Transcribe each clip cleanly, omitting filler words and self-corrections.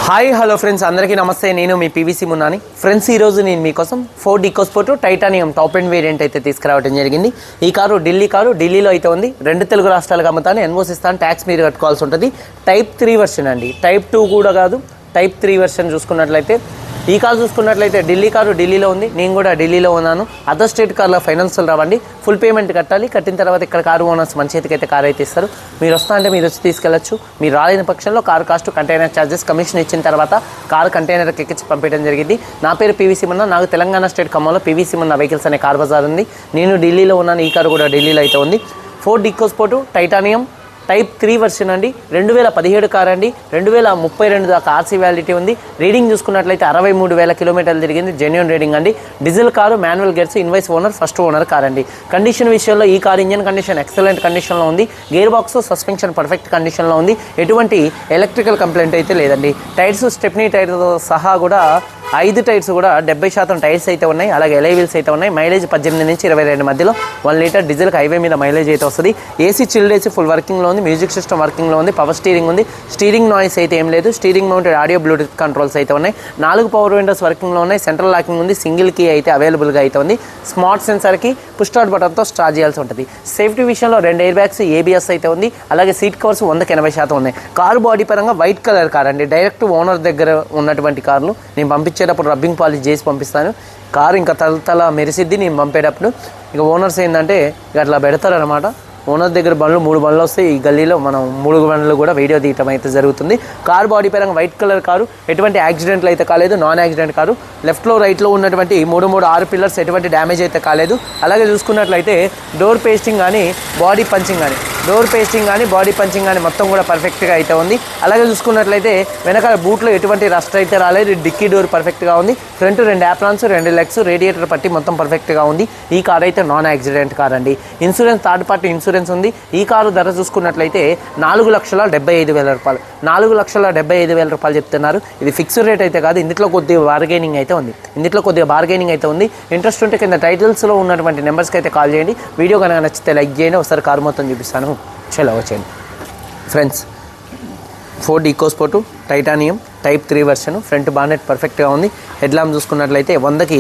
Hi hello friends, అందరికీ నమస్తే. నేను మీ పీవీసీ మున్నాని. ఫ్రెండ్స్, ఈరోజు నేను మీకోసం Ford EcoSport titanium top and variant అయితే తీసుకురావడం జరిగింది. ఈ కారు ఢిల్లీలో అయితే ఉంది. రెండు తెలుగు రాష్ట్రాలకు అమ్ముతాను, ఎన్ఓసి ఇస్తాను, ట్యాక్స్ మీరు కట్టుకోవాల్సి ఉంటుంది. టైప్ 3 వెర్షన్ అండి, టైప్ 2 కూడా కాదు, టైప్ 3 వెర్షన్ చూసుకున్నట్లయితే ఈ కారు చూసుకున్నట్లయితే ఢిల్లీలో ఉంది. నేను కూడా ఢిల్లీలో ఉన్నాను. అదర్ స్టేట్ కార్లో ఫైనాన్షియల్ రావండి, ఫుల్ పేమెంట్ కట్టాలి. కట్టిన తర్వాత ఇక్కడ కారు ఓనర్స్ మన చేతికి అయితే కారు అయితే ఇస్తారు. మీరు వస్తా అంటే మీరు వచ్చి తీసుకెళ్ళచ్చు. మీరు రాలేని పక్షంలో car cost, container charges, commission ఇచ్చిన తర్వాత కారు కంటైనర్కి ఎక్కించి పంపించడం జరిగింది. నా పేరు పీవీసీ మున్నా. నాకు తెలంగాణ స్టేట్ ఖమ్మంలో పీవీసీ మున్నా వెహికల్స్ అనే కార్ బజార్ ఉంది. నేను ఢిల్లీలో ఉన్నాను. ఈ కారు కూడా ఢిల్లీలో అయితే ఉంది. Ford EcoSport titanium type 3 version అండి. 2017 కార్ అండి. 2032 దాకా ఆర్సీ వ్యాలిడిటీ ఉంది. రీడింగ్ చూసుకున్నట్లయితే 63,000 కిలోమీటర్లు తిరిగింది. జెన్యూన్ రీడింగ్ అండి. Diesel car, manual gears, invoice owner, first owner car అండి. కండిషన్ విషయంలో ఈ కార్ ఇంజన్ కండిషన్ ఎక్సలెంట్ కండిషన్లో ఉంది. గేర్ బాక్స్, సస్పెన్షన్ పర్ఫెక్ట్ కండిషన్లో ఉంది. ఎటువంటి ఎలక్ట్రికల్ కంప్లైంట్ అయితే లేదండి. టైర్స్ స్టెప్నీ టైర్తో సహా కూడా 5 టైర్స్ కూడా 70% టైర్స్ అయితే ఉన్నాయి. అలాగే ఎలై వీల్స్ అయితే ఉన్నాయి. మైలేజ్ 18 నుంచి 22 మధ్యలో 1 లీటర్ డీజిల్కి హైవే మీద మైలేజ్ అయితే వస్తుంది. ఏసీ చిల్డ్ ఏసీ ఫుల్ వర్కింగ్లో ఉంది. మ్యూజిక్ సిస్టమ్ వర్కింగ్లో ఉంది. పవర్ స్టీరింగ్ ఉంది. స్టీరింగ్ నాయిస్ అయితే ఏం లేదు. Steering mounted audio Bluetooth controls అయితే ఉన్నాయి. 4 పవర్ విండోస్ వర్కింగ్లో ఉన్నాయి. సెంట్రల్ లాకింగ్ ఉంది. సింగిల్ కీ అయితే అవైలబుల్గా అయితే ఉంది. స్మార్ట్ సెన్సర్కి పుష్ స్టార్ట్ బటన్తో స్టార్ట్ చేయాల్సి ఉంటుంది. సేఫ్టీ విషయంలో 2 ఎయిర్ బ్యాగ్స్, ఏబిఎస్ అయితే ఉంది. అలాగే సీట్ కవర్స్ 100% ఉన్నాయి. కారు బాడీ పరంగా వైట్ కలర్ కార్ అండి. డైరెక్ట్ ఓనర్ దగ్గర ఉన్నటువంటి కార్లు. నేను పంపించేటప్పుడు రబ్బింగ్ పాలిష్ చేసి పంపిస్తాను. కారు ఇంకా తల మెరిసిద్ది నేను పంపేటప్పుడు. ఇక ఓనర్స్ ఏంటంటే ఇక అట్లా పెడతారనమాట. ఓనర్ దగ్గర 3 బండ్లు వస్తాయి. ఈ గల్లీలో మనం 3 బండ్లు కూడా వీడియో తీయటం అయితే జరుగుతుంది. కారు బాడీ పరంగా వైట్ కలర్ కారు. ఎటువంటి యాక్సిడెంట్లు అయితే కాలేదు. Non accident car. లెఫ్ట్లో రైట్లో ఉన్నటువంటి 6 పిల్లర్స్ ఎటువంటి డ్యామేజ్ అయితే కాలేదు. అలాగే చూసుకున్నట్లయితే డోర్ పేస్టింగ్ కానీ బాడీ పంచింగ్ కానీ మొత్తం కూడా పర్ఫెక్ట్గా అయితే ఉంది. అలాగే చూసుకున్నట్లయితే వెనకాల బూట్లో ఎటువంటి రస్ట్ అయితే రాలేదు. డిక్కీ డోర్ పర్ఫెక్ట్గా ఉంది. ఫ్రంట్ 2 యాప్రాన్స్, 2 లెగ్స్, రేడియేటర్ పట్టి మొత్తం పర్ఫెక్ట్గా ఉంది. ఈ కార్ అయితే నాన్ యాక్సిడెంట్ కార్ అండి. ఇన్సూరెన్స్ థర్డ్ పార్టీ ఇన్సూరెన్స్ ఉంది. ఈ కారు ధర చూసుకున్నట్లయితే 4,75,000 రూపాయలు. 4,75,000 రూపాయలు చెప్తున్నారు. ఇది ఫిక్స్డ్ రేట్ అయితే కాదు. ఇందులో కొద్దిగా బార్గెనింగ్ అయితే ఉంది. ఇంట్రెస్ట్ ఉంటే కింద టైటిల్స్లో ఉన్నటువంటి నెంబర్స్కి అయితే కాల్ చేయండి. వీడియో కనుక నచ్చితే లైక్ చేయండి. ఒకసారి కారు మొత్తం చూపిస్తాను. చలో వచ్చేయండి friends. Ford EcoSport titanium type 3 version. Front bonnet పర్ఫెక్ట్గా ఉంది. హెడ్ ల్యాంప్ చూసుకున్నట్లయితే 100కి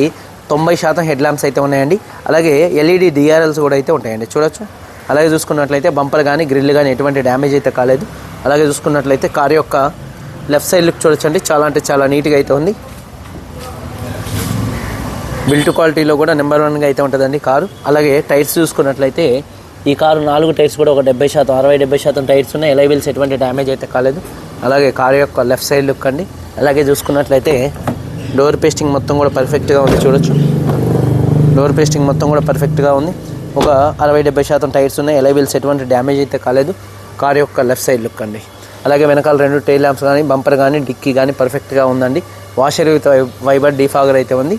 90% హెడ్ ల్యాంప్స్ అయితే ఉన్నాయండి. అలాగే ఎల్ఈడి డిఆర్ఎల్స్ కూడా అయితే ఉంటాయండి, చూడొచ్చు. అలాగే చూసుకున్నట్లయితే బంపర్ కానీ గ్రిల్ కానీ ఎటువంటి డ్యామేజ్ అయితే కాలేదు. అలాగే చూసుకున్నట్లయితే కార్ యొక్క లెఫ్ట్ సైడ్ లుక్ చూడొచ్చండి. చాలా అంటే చాలా నీట్గా అయితే ఉంది. బిల్ట్ క్వాలిటీలో కూడా నెంబర్ 1గా అయితే ఉంటుందండి కారు. అలాగే టైర్స్ చూసుకున్నట్లయితే ఈ కారు 4 టైర్స్ కూడా ఒక 70%, 60-70% టైర్స్ ఉన్నాయి. ఎలై వీల్స్ ఎటువంటి డ్యామేజ్ అయితే కాలేదు. అలాగే కారు యొక్క లెఫ్ట్ సైడ్ లుక్ అండి. అలాగే చూసుకున్నట్లయితే డోర్ పేస్టింగ్ మొత్తం కూడా పర్ఫెక్ట్గా ఉంది, చూడొచ్చు. డోర్ పేస్టింగ్ మొత్తం కూడా పర్ఫెక్ట్గా ఉంది. ఒక 60-70% టైర్స్ ఉన్నాయి. ఎలై వీల్స్ ఎటువంటి డ్యామేజ్ అయితే కాలేదు. కారు యొక్క లెఫ్ట్ సైడ్ లుక్ అండి. అలాగే వెనకాల 2 టైల్ ల్యాంప్స్ కానీ, బంపర్ కానీ, డిక్కీ కానీ పర్ఫెక్ట్గా ఉందండి. వాషర్ విత్ వైబర్ డీఫాగర్ అయితే ఉంది.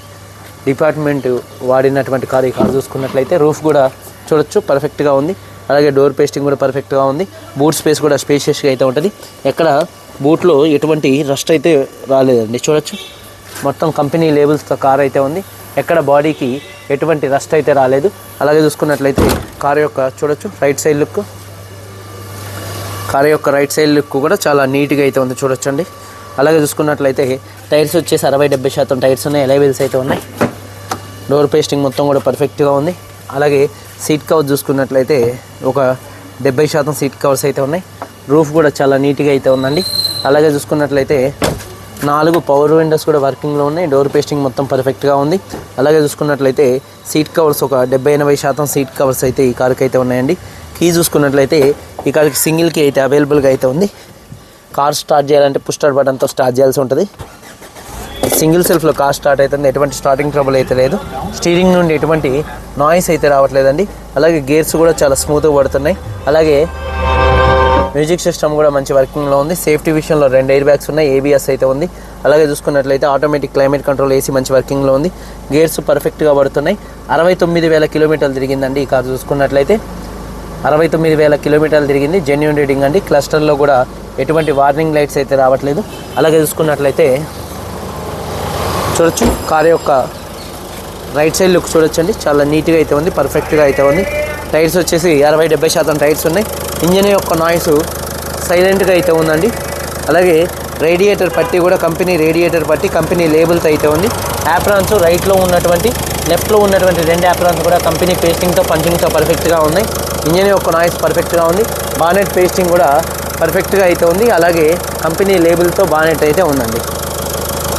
డిపార్ట్మెంట్ వాడినటువంటి కారు ఈ కారు చూసుకున్నట్లయితే రూఫ్ కూడా చూడొచ్చు, పర్ఫెక్ట్గా ఉంది. అలాగే డోర్ పేస్టింగ్ కూడా పర్ఫెక్ట్గా ఉంది. బూట్ స్పేస్ కూడా స్పేషియస్గా అయితే ఉంటుంది. ఎక్కడ బూట్లో ఎటువంటి రస్ట్ అయితే రాలేదండి, చూడొచ్చు. మొత్తం కంపెనీ లేబుల్స్తో కార్ అయితే ఉంది. ఎక్కడ బాడీకి ఎటువంటి రస్ట్ అయితే రాలేదు. అలాగే చూసుకున్నట్లయితే కారు యొక్క చూడొచ్చు రైట్ సైడ్ లుక్. కారు యొక్క రైట్ సైడ్ లుక్ కూడా చాలా నీట్గా అయితే ఉంది, చూడొచ్చండి. అలాగే చూసుకున్నట్లయితే టైర్స్ వచ్చేసి 60-70% టైర్స్ ఉన్నాయి. ఎలై వీల్స్ అయితే ఉన్నాయి. డోర్ పేస్టింగ్ మొత్తం కూడా పర్ఫెక్ట్గా ఉంది. అలాగే సీట్ కవర్ చూసుకున్నట్లయితే ఒక 70% సీట్ కవర్స్ అయితే ఉన్నాయి. రూఫ్ కూడా చాలా నీట్గా అయితే ఉందండి. అలాగే చూసుకున్నట్లయితే 4 పవర్ విండోస్ కూడా వర్కింగ్లో ఉన్నాయి. డోర్ పేస్టింగ్ మొత్తం పర్ఫెక్ట్గా ఉంది. అలాగే చూసుకున్నట్లయితే సీట్ కవర్స్ ఒక 70-80% సీట్ కవర్స్ అయితే ఈ కారుకి అయితే ఉన్నాయండి. కీ చూసుకున్నట్లయితే ఈ కారుకి సింగిల్ కీ అయితే అవైలబుల్గా అయితే ఉంది. కార్ స్టార్ట్ చేయాలంటే పుష్ స్టార్ట్ బటన్తో స్టార్ట్ చేయాల్సి ఉంటుంది. సింగిల్ సెల్ఫ్లో కార్ స్టార్ట్ అవుతుంది. ఎటువంటి స్టార్టింగ్ ట్రబుల్ అయితే లేదు. స్టీరింగ్ నుండి ఎటువంటి నాయిస్ అయితే రావట్లేదండి. అలాగే గేర్స్ కూడా చాలా స్మూత్గా పడుతున్నాయి. అలాగే మ్యూజిక్ సిస్టమ్ కూడా మంచి వర్కింగ్లో ఉంది. సేఫ్టీ విషయంలో 2 ఎయిర్ బ్యాగ్స్ ఉన్నాయి. ఏబిఎస్ అయితే ఉంది. అలాగే చూసుకున్నట్లయితే ఆటోమేటిక్ క్లైమేట్ కంట్రోల్ ఏసీ మంచి వర్కింగ్లో ఉంది. గేర్స్ పర్ఫెక్ట్గా పడుతున్నాయి. 69,000 కిలోమీటర్లు తిరిగిందండి ఈ కారు చూసుకున్నట్లయితే. 69,000 కిలోమీటర్లు తిరిగింది. జెన్యూన్ రీడింగ్ అండి. క్లస్టర్లో కూడా ఎటువంటి వార్నింగ్ లైట్స్ అయితే రావట్లేదు. అలాగే చూసుకున్నట్లయితే చూడొచ్చు కారు యొక్క రైట్ సైడ్ లుక్ చూడొచ్చండి. చాలా నీట్గా అయితే ఉంది, పర్ఫెక్ట్గా అయితే ఉంది. టైర్స్ వచ్చేసి 60-70% టైర్స్ ఉన్నాయి. ఇంజన్ యొక్క నాయిస్ సైలెంట్గా అయితే ఉందండి. అలాగే రేడియేటర్ పట్టి కూడా కంపెనీ రేడియేటర్ పట్టి కంపెనీ లేబుల్తో అయితే ఉంది. యాప్రాన్స్ రైట్లో ఉన్నటువంటి లెఫ్ట్లో ఉన్నటువంటి 2 యాప్రాన్స్ కూడా కంపెనీ పేస్టింగ్తో పంచింగ్తో పర్ఫెక్ట్గా ఉన్నాయి. ఇంజన్ యొక్క నాయిస్ పర్ఫెక్ట్గా ఉంది. బానెట్ పేస్టింగ్ కూడా పర్ఫెక్ట్గా అయితే ఉంది. అలాగే కంపెనీ లేబుల్తో బానెట్ అయితే ఉందండి.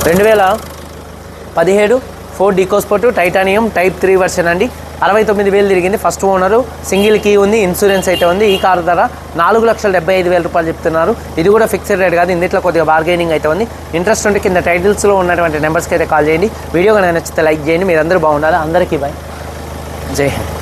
2017 Ford EcoSport titanium type 3 version అండి. 69,000 తిరిగింది. ఫస్ట్ ఓనరు, సింగిల్ కీ ఉంది, ఇన్సూరెన్స్ అయితే ఉంది. ఈ కారు ధర 4,75,000 రూపాయలు చెప్తున్నారు. ఇది కూడా ఫిక్స్డ్ రేట్ కాదు, ఇందులో కొద్దిగా బార్గెనింగ్ అయితే ఉంది. ఇంట్రెస్ట్ ఉంటే కింద టైటిల్స్లో ఉన్నటువంటి నెంబర్స్కి అయితే కాల్ చేయండి. వీడియో కనుక నచ్చితే లైక్ చేయండి. మీరందరూ బాగుండాలి. అందరికీ బాయ్, జై హింద్.